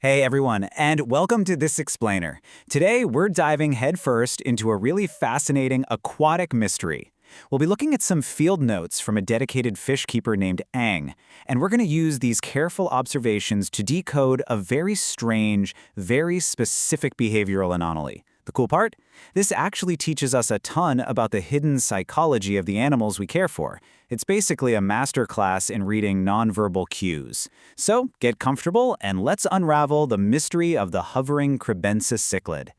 Hey everyone, and welcome to This Explainer. Today, we're diving headfirst into a really fascinating aquatic mystery. We'll be looking at some field notes from a dedicated fish keeper named Ang, and we're going to use these careful observations to decode a very strange, very specific behavioral anomaly. The cool part? This actually teaches us a ton about the hidden psychology of the animals we care for. It's basically a masterclass in reading nonverbal cues. So, get comfortable and let's unravel the mystery of the hovering Kribensis cichlid.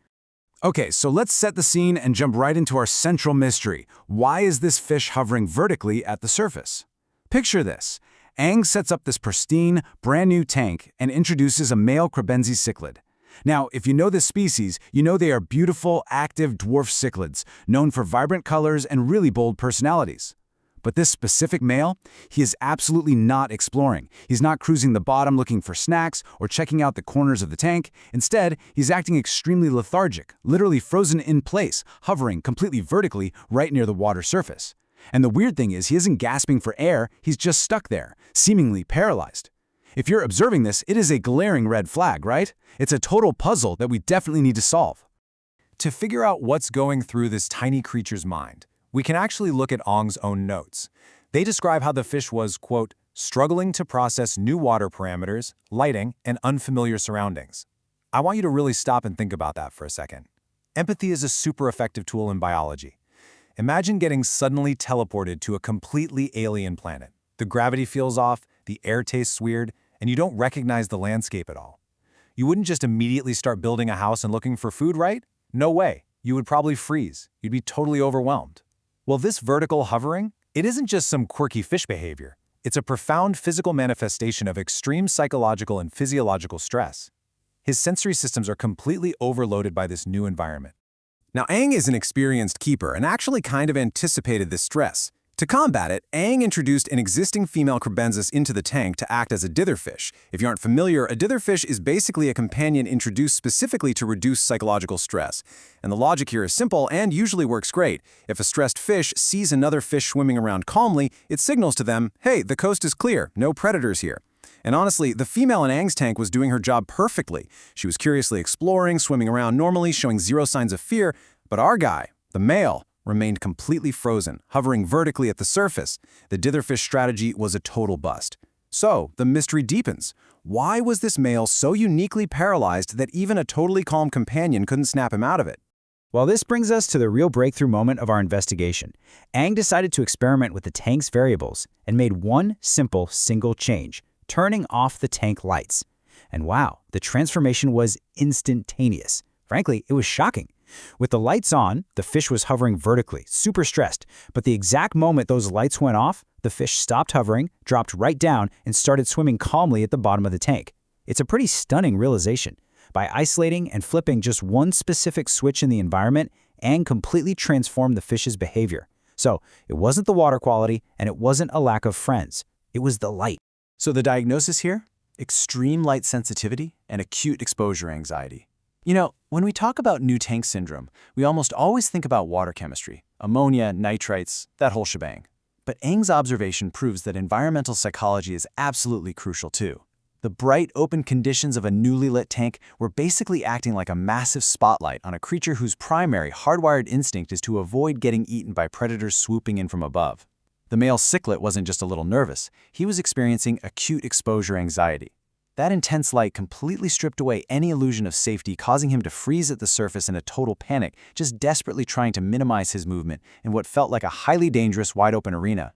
Okay, so let's set the scene and jump right into our central mystery. Why is this fish hovering vertically at the surface? Picture this. Ang sets up this pristine, brand new tank and introduces a male Kribensis cichlid. Now, if you know this species, you know they are beautiful, active dwarf-cichlids, known for vibrant colors and really bold personalities. But this specific male, he is absolutely not exploring. He's not cruising the bottom looking for snacks or checking out the corners of the tank. Instead, he's acting extremely lethargic, literally frozen in place, hovering completely vertically right near the water surface. And the weird thing is he isn't gasping for air, he's just stuck there, seemingly paralyzed. If you're observing this, it is a glaring red flag, right? It's a total puzzle that we definitely need to solve. To figure out what's going through this tiny creature's mind, we can actually look at Ang's own notes. They describe how the fish was, quote, struggling to process new water parameters, lighting, and unfamiliar surroundings. I want you to really stop and think about that for a second. Empathy is a super effective tool in biology. Imagine getting suddenly teleported to a completely alien planet. The gravity feels off, the air tastes weird, and you don't recognize the landscape at all. You wouldn't just immediately start building a house and looking for food, right? No way. You would probably freeze. You'd be totally overwhelmed. Well, this vertical hovering, it isn't just some quirky fish behavior. It's a profound physical manifestation of extreme psychological and physiological stress. His sensory systems are completely overloaded by this new environment. Now, Ang is an experienced keeper and actually kind of anticipated this stress. To combat it, Ang introduced an existing female kribensis into the tank to act as a ditherfish. If you aren't familiar, a ditherfish is basically a companion introduced specifically to reduce psychological stress. And the logic here is simple and usually works great. If a stressed fish sees another fish swimming around calmly, it signals to them, hey, the coast is clear, no predators here. And honestly, the female in Ang's tank was doing her job perfectly. She was curiously exploring, swimming around normally, showing zero signs of fear. But our guy, the male, remained completely frozen, hovering vertically at the surface. The ditherfish strategy was a total bust. So, the mystery deepens. Why was this male so uniquely paralyzed that even a totally calm companion couldn't snap him out of it? Well, this brings us to the real breakthrough moment of our investigation. Ang decided to experiment with the tank's variables and made one simple single change, turning off the tank lights. And wow, the transformation was instantaneous. Frankly, it was shocking. With the lights on, the fish was hovering vertically, super stressed, but the exact moment those lights went off, the fish stopped hovering, dropped right down, and started swimming calmly at the bottom of the tank. It's a pretty stunning realization. By isolating and flipping just one specific switch in the environment, Ang completely transformed the fish's behavior. So, it wasn't the water quality, and it wasn't a lack of friends. It was the light. So the diagnosis here? Extreme light sensitivity and acute exposure anxiety. You know, when we talk about new tank syndrome, we almost always think about water chemistry, ammonia, nitrites, that whole shebang. But Ang's observation proves that environmental psychology is absolutely crucial too. The bright, open conditions of a newly lit tank were basically acting like a massive spotlight on a creature whose primary hardwired instinct is to avoid getting eaten by predators swooping in from above. The male cichlid wasn't just a little nervous, he was experiencing acute exposure anxiety. That intense light completely stripped away any illusion of safety, causing him to freeze at the surface in a total panic, just desperately trying to minimize his movement in what felt like a highly dangerous, wide-open arena.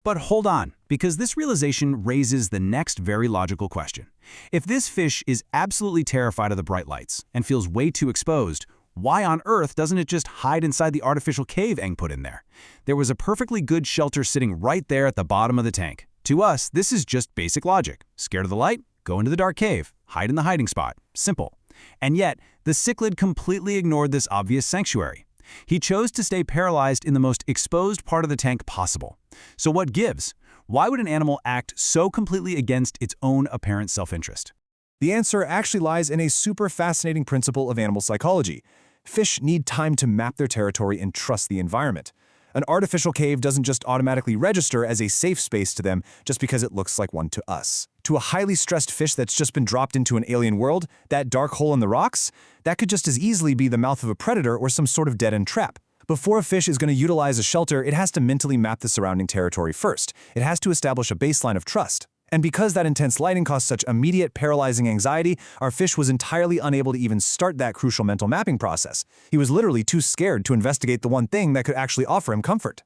But hold on, because this realization raises the next very logical question. If this fish is absolutely terrified of the bright lights and feels way too exposed, why on earth doesn't it just hide inside the artificial cave Ang put in there? There was a perfectly good shelter sitting right there at the bottom of the tank. To us, this is just basic logic. Scared of the light? Go into the dark cave, hide in the hiding spot. Simple. And yet, the cichlid completely ignored this obvious sanctuary. He chose to stay paralyzed in the most exposed part of the tank possible. So what gives? Why would an animal act so completely against its own apparent self-interest? The answer actually lies in a super fascinating principle of animal psychology. Fish need time to map their territory and trust the environment. An artificial cave doesn't just automatically register as a safe space to them just because it looks like one to us. To a highly stressed fish that's just been dropped into an alien world, that dark hole in the rocks, that could just as easily be the mouth of a predator or some sort of dead-end trap. Before a fish is going to utilize a shelter, it has to mentally map the surrounding territory first. It has to establish a baseline of trust. And because that intense lighting caused such immediate, paralyzing anxiety, our fish was entirely unable to even start that crucial mental mapping process. He was literally too scared to investigate the one thing that could actually offer him comfort.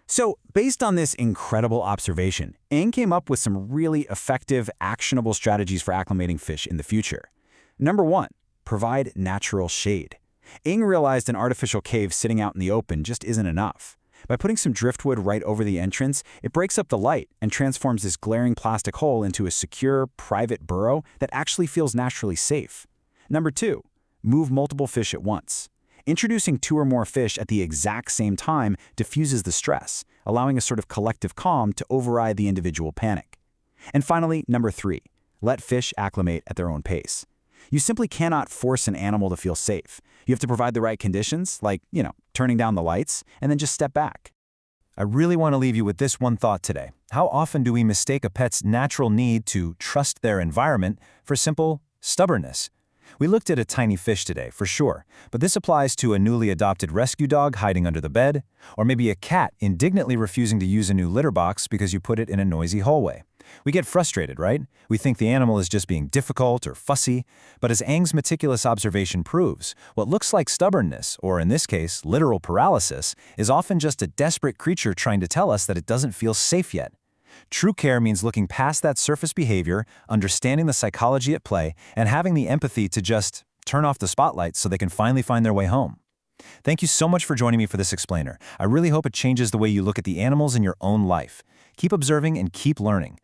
So, based on this incredible observation, Ng came up with some really effective, actionable strategies for acclimating fish in the future. Number 1, provide natural shade. Ng realized an artificial cave sitting out in the open just isn't enough. By putting some driftwood right over the entrance, it breaks up the light and transforms this glaring plastic hole into a secure, private burrow that actually feels naturally safe. Number 2, move multiple fish at once. Introducing 2 or more fish at the exact same time diffuses the stress, allowing a sort of collective calm to override the individual panic. And finally, number 3, let fish acclimate at their own pace. You simply cannot force an animal to feel safe. You have to provide the right conditions, like, turning down the lights, and then just step back. I really want to leave you with this one thought today. How often do we mistake a pet's natural need to trust their environment for simple stubbornness? We looked at a tiny fish today, for sure, but this applies to a newly adopted rescue dog hiding under the bed, or maybe a cat indignantly refusing to use a new litter box because you put it in a noisy hallway. We get frustrated, right? We think the animal is just being difficult or fussy, but as Ng's meticulous observation proves, what looks like stubbornness, or in this case, literal paralysis, is often just a desperate creature trying to tell us that it doesn't feel safe yet. True care means looking past that surface behavior, understanding the psychology at play, and having the empathy to just turn off the spotlight so they can finally find their way home. Thank you so much for joining me for this explainer. I really hope it changes the way you look at the animals in your own life. Keep observing and keep learning.